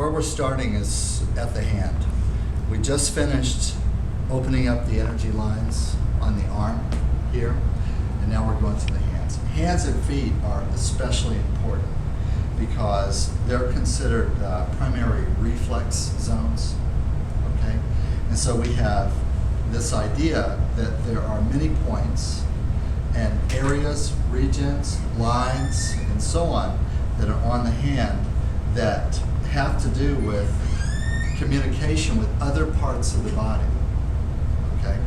where we're starting is at the hand. We just finished opening up the energy lines on the arm here, and now we're going to the hands. Hands and feet are especially important because they're considered primary reflex zones, okay? And so we have this idea that there are many points and areas, regions, lines, and so on that are on the hand that have to do with communication with other parts of the body, okay?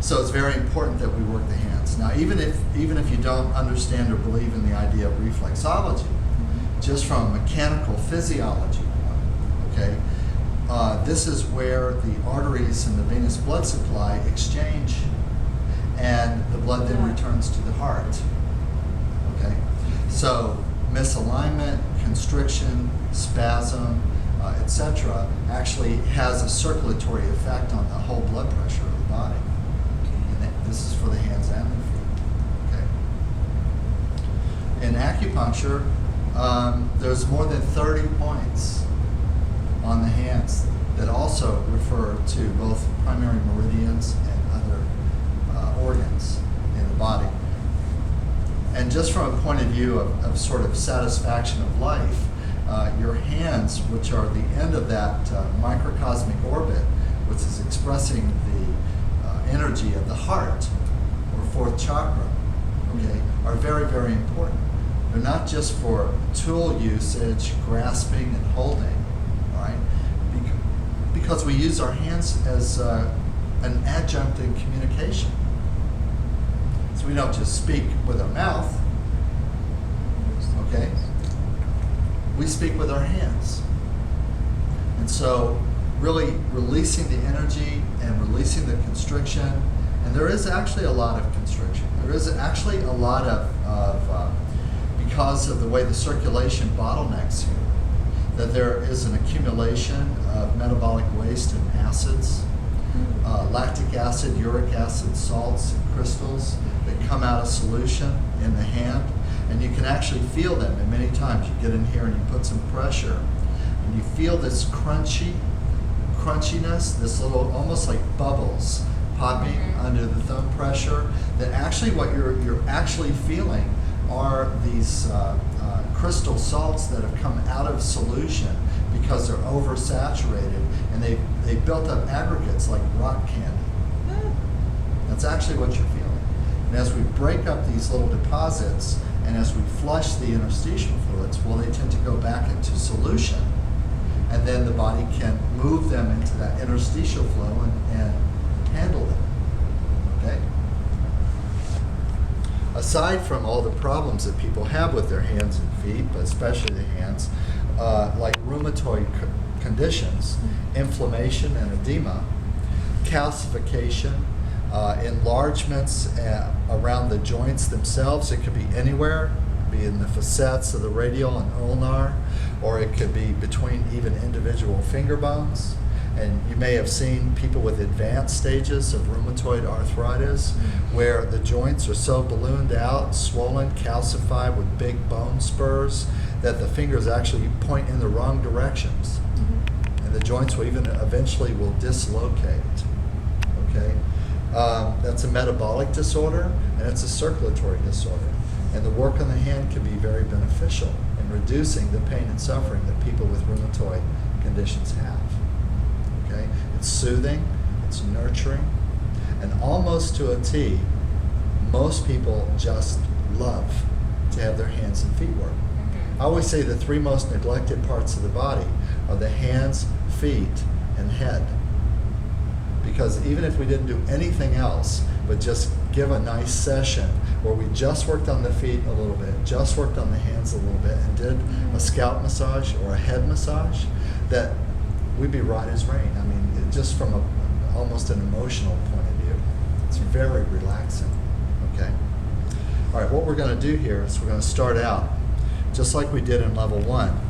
So it's very important that we work the hands. Now, even if you don't understand or believe in the idea of reflexology, just from a mechanical physiology point, okay, this is where the arteries and the venous blood supply exchange, and the blood then returns to the heart, okay? So misalignment, constriction, spasm, etc., actually has a circulatory effect on the whole blood pressure of the body. And this is for the hands and the feet. Okay. In acupuncture, there's more than 30 points on the hands that also refer to both primary meridians and other organs in the body. And just from a point of view of sort of satisfaction of life, your hands, which are the end of that microcosmic orbit, which is expressing the energy of the heart, or fourth chakra, okay, are very, very important. They're not just for tool usage, grasping and holding, all right? Because we use our hands as an adjunct in communication. So we don't just speak with our mouth, okay? We speak with our hands. And so really releasing the energy and releasing the constriction, and there is actually a lot of constriction. There is actually a lot of because of the way the circulation bottlenecks here, that there is an accumulation of metabolic waste and acids, lactic acid, uric acid, salts, and crystals that come out of solution in the hand. And you can actually feel them, and many times you get in here and you put some pressure, and you feel this crunchiness, this little, almost like bubbles popping under the thumb pressure, that actually what you're actually feeling are these crystal salts that have come out of solution because they're oversaturated, and they've built up aggregates like rock candy. That's actually what you're feeling. And as we break up these little deposits, and as we flush the interstitial fluids, well, they tend to go back into solution, and then the body can move them into that interstitial flow and handle them, okay? Aside from all the problems that people have with their hands and feet, but especially the hands, like rheumatoid conditions, inflammation and edema, calcification, enlargements around the joints themselves. It could be anywhere. It could be in the facets of the radial and ulnar, or it could be between even individual finger bones. And you may have seen people with advanced stages of rheumatoid arthritis where the joints are so ballooned out, swollen, calcified with big bone spurs that the fingers actually point in the wrong directions. And the joints will even eventually will dislocate, okay? That's a metabolic disorder, and it's a circulatory disorder. And the work on the hand can be very beneficial in reducing the pain and suffering that people with rheumatoid conditions have. Okay? It's soothing, it's nurturing, and almost to a T, most people just love to have their hands and feet work. I always say the three most neglected parts of the body are the hands, feet, and head. Because even if we didn't do anything else, but just give a nice session where we just worked on the feet a little bit, just worked on the hands a little bit, and did a scalp massage or a head massage, that we'd be right as rain. I mean, just from almost an emotional point of view. It's very relaxing, okay? All right, what we're going to do here is we're going to start out just like we did in level 1.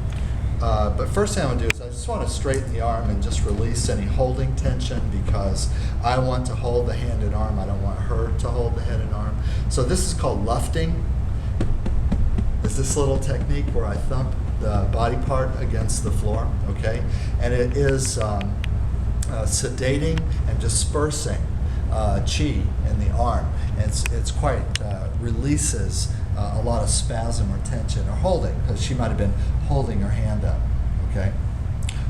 But first thing I'm going to do is I just want to straighten the arm and just release any holding tension, because I want to hold the hand and arm. I don't want her to hold the head and arm. So this is called lofting. It's this little technique where I thump the body part against the floor, okay? And it is sedating and dispersing chi in the arm. And it's quite, releases a lot of spasm or tension or holding, because she might have been holding her hand up, okay?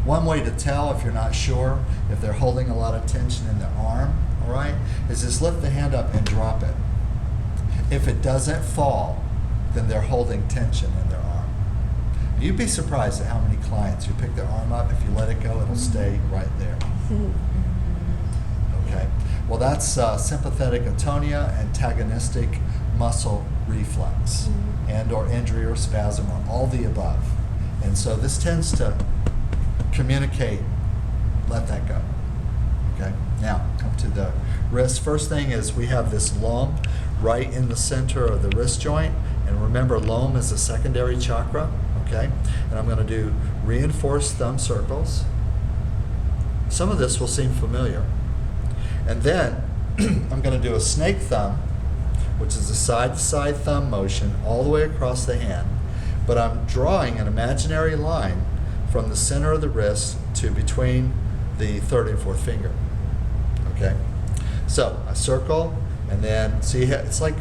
One way to tell if you're not sure if they're holding a lot of tension in their arm, all right, is just lift the hand up and drop it. If it doesn't fall, then they're holding tension in their arm. You'd be surprised at how many clients who pick their arm up, if you let it go, it'll stay right there. Okay, well that's sympathetic atonia, antagonistic muscle reflex, and or injury or spasm, or all the above. And so this tends to communicate, let that go. Okay, now come to the wrist. First thing is we have this Lom right in the center of the wrist joint. And remember, Lom is a secondary chakra, okay? And I'm going to do reinforced thumb circles. Some of this will seem familiar. And then I'm going to do a snake thumb, which is a side-to-side thumb motion all the way across the hand. But I'm drawing an imaginary line from the center of the wrist to between the third and fourth finger, okay? So I circle, and then see, it's like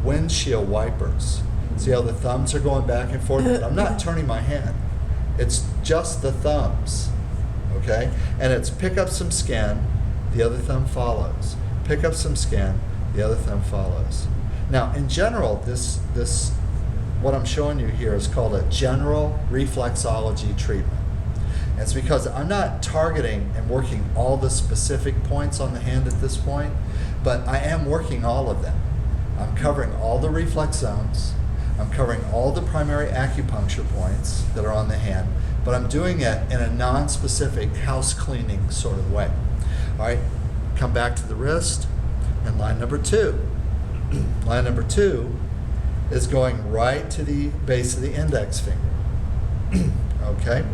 windshield wipers. See how the thumbs are going back and forth? But I'm not turning my hand. It's just the thumbs, okay? And it's pick up some skin, the other thumb follows. Pick up some skin, the other thumb follows. Now, in general, this what I'm showing you here is called a general reflexology treatment. And it's because I'm not targeting and working all the specific points on the hand at this point, but I am working all of them. I'm covering all the reflex zones. I'm covering all the primary acupuncture points that are on the hand, but I'm doing it in a non-specific house cleaning sort of way. All right, come back to the wrist, and line number 2. Line number 2 is going right to the base of the index finger. Okay?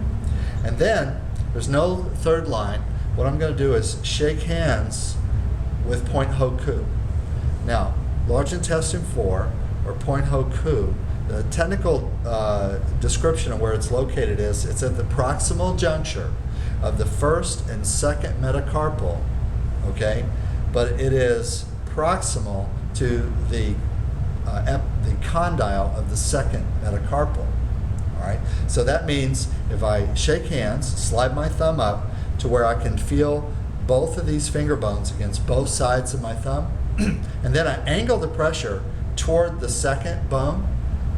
And then there's no third line. What I'm going to do is shake hands with point ho ku. Now, large intestine 4, or point ho ku, the technical description of where it's located is it's at the proximal juncture of the first and second metacarpal, okay? But it is proximal to the condyle of the second metacarpal. All right, so that means if I shake hands, slide my thumb up to where I can feel both of these finger bones against both sides of my thumb, and then I angle the pressure toward the second bone,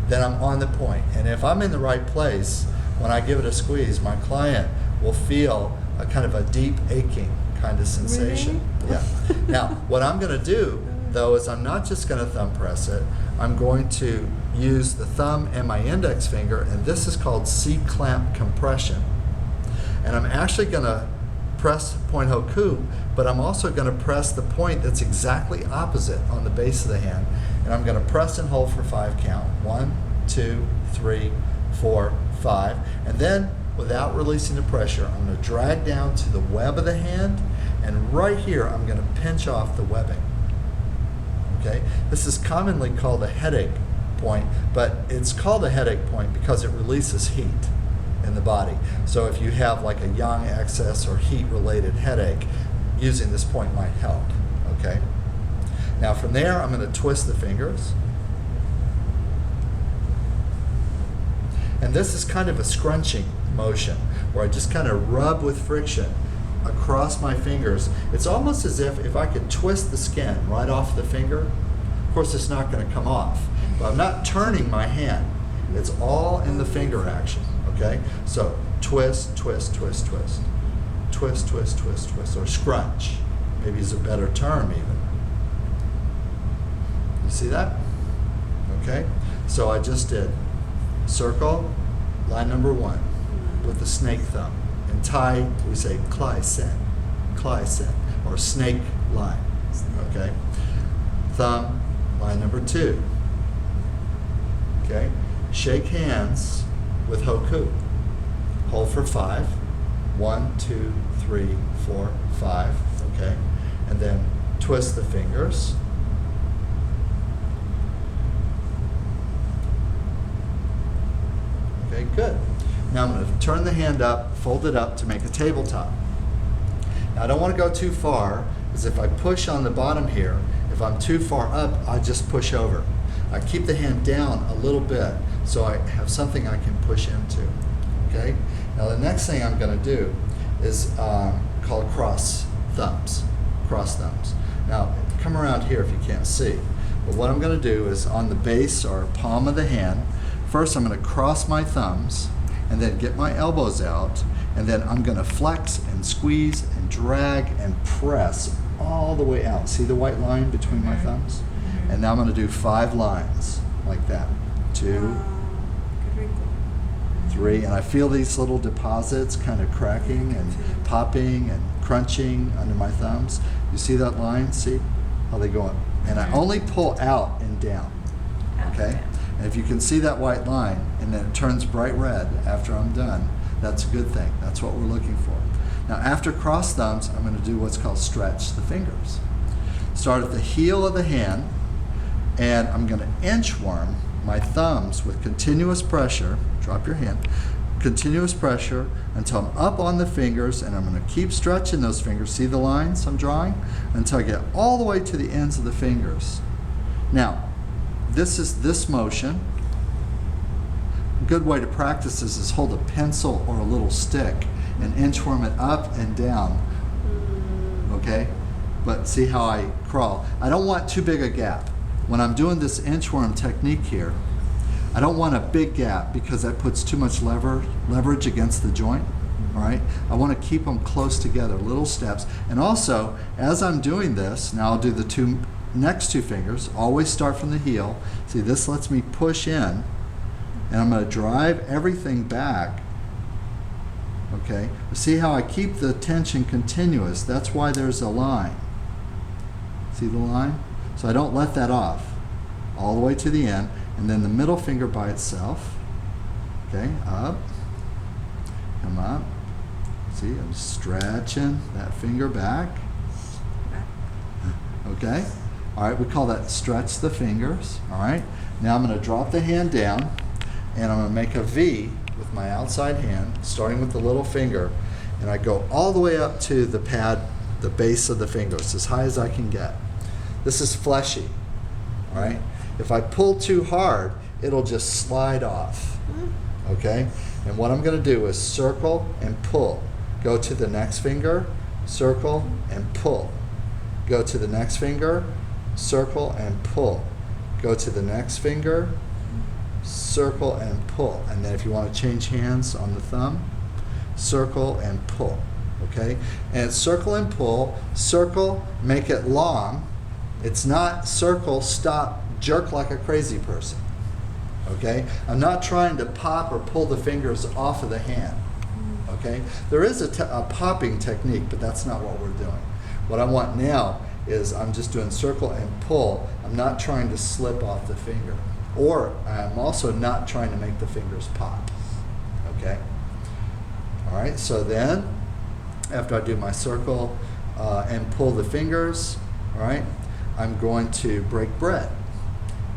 then I'm on the point. And if I'm in the right place, when I give it a squeeze, my client will feel a kind of a deep aching kind of sensation. Really? Yeah. Now, what I'm going to do, though, is I'm not just going to thumb press it. I'm going to use the thumb and my index finger, and this is called C-clamp compression. And I'm actually going to press point ho ku, but I'm also going to press the point that's exactly opposite on the base of the hand. And I'm going to press and hold for 5 count. 1, 2, 3, 4, 5. And then, without releasing the pressure, I'm going to drag down to the web of the hand, and right here I'm going to pinch off the webbing. Okay? This is commonly called a headache point, but it's called a headache point because it releases heat in the body. So if you have like a yang excess or heat-related headache, using this point might help. Okay? Now from there, I'm going to twist the fingers. And this is kind of a scrunching motion where I just kind of rub with friction across my fingers. It's almost as if I could twist the skin right off the finger. Of course, it's not going to come off, but I'm not turning my hand. It's all in the finger action, okay? So twist, twist, twist, twist. Twist, twist, twist, twist, or scrunch. Maybe is a better term even. You see that? Okay? So I just did circle, line number 1 with the snake thumb. In Thai, we say klai sen, or snake line. Okay? Thumb, line number 2. Okay? Shake hands with ho ku. Hold for 5. 1, 2, 3, 4, 5. Okay? And then twist the fingers. Okay, good. Now I'm going to turn the hand up, fold it up to make a tabletop. Now I don't want to go too far, because if I push on the bottom here, if I'm too far up, I just push over. I keep the hand down a little bit so I have something I can push into. Okay? Now the next thing I'm going to do is called cross thumbs. Cross thumbs. Now come around here if you can't see. But what I'm going to do is on the base or palm of the hand, first I'm going to cross my thumbs and then get my elbows out, and then I'm going to flex and squeeze and drag and press all the way out. See the white line between my thumbs? And now I'm going to do 5 lines like that. 2, 3, and I feel these little deposits kind of cracking and popping and crunching under my thumbs. You see that line? See how they go up? And I only pull out and down. Okay? And if you can see that white line and then it turns bright red after I'm done, that's a good thing. That's what we're looking for. Now after cross thumbs, I'm going to do what's called stretch the fingers. Start at the heel of the hand, and I'm going to inchworm my thumbs with continuous pressure. Drop your hand. Continuous pressure until I'm up on the fingers, and I'm going to keep stretching those fingers. See the lines I'm drawing? Until I get all the way to the ends of the fingers. Now, this is this motion. A good way to practice this is hold a pencil or a little stick and inchworm it up and down. Okay? But see how I crawl. I don't want too big a gap. When I'm doing this inchworm technique here, I don't want a big gap because that puts too much leverage against the joint. All right? I want to keep them close together, little steps. And also, as I'm doing this, now I'll do the next 2 fingers, always start from the heel. See, this lets me push in, and I'm going to drive everything back. Okay? See how I keep the tension continuous? That's why there's a line. See the line? So I don't let that off all the way to the end, and then the middle finger by itself. Okay, up, come up. See, I'm stretching that finger back. Okay, all right, we call that stretch the fingers. All right, now I'm going to drop the hand down, and I'm going to make a V with my outside hand, starting with the little finger, and I go all the way up to the pad, the base of the fingers, as high as I can get. This is fleshy, all right? If I pull too hard, it'll just slide off, okay? And what I'm going to do is circle and pull. Go to the next finger, circle and pull. Go to the next finger, circle and pull. Go to the next finger, circle and pull. And then if you want to change hands on the thumb, circle and pull, okay? And circle and pull, circle, make it long. It's not circle, stop, jerk like a crazy person, okay? I'm not trying to pop or pull the fingers off of the hand, okay? There is a popping technique, but that's not what we're doing. What I want now is I'm just doing circle and pull. I'm not trying to slip off the finger. Or I'm also not trying to make the fingers pop, okay? All right, so then, after I do my circle and pull the fingers, all right, I'm going to break bread.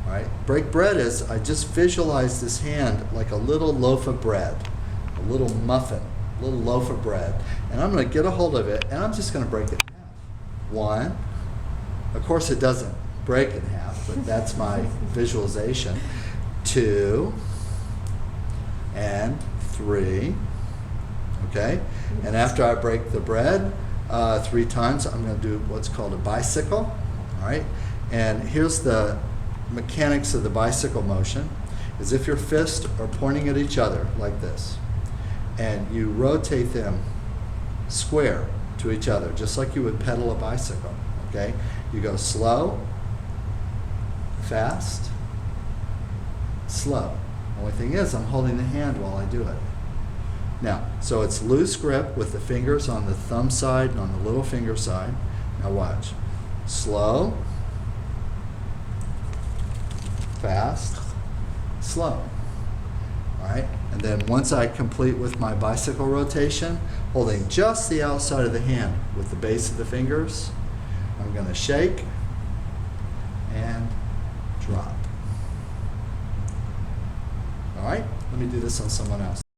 All right, break bread is I just visualize this hand like a little loaf of bread, a little muffin, a little loaf of bread, and I'm going to get a hold of it, and I'm just going to break it in half. 1, of course it doesn't break in half, but that's my visualization. 2 and 3. Okay, and after I break the bread 3 times, I'm going to do what's called a bicycle. All right, and here's the mechanics of the bicycle motion: is if your fists are pointing at each other like this, and you rotate them square to each other, just like you would pedal a bicycle. Okay, you go slow, fast, slow. Only thing is, I'm holding the hand while I do it. Now, so it's loose grip with the fingers on the thumb side and on the little finger side. Now watch. Slow, fast, slow. All right, and then once I complete with my bicycle rotation, holding just the outside of the hand with the base of the fingers, I'm going to shake and drop. All right, let Let me do this on someone else.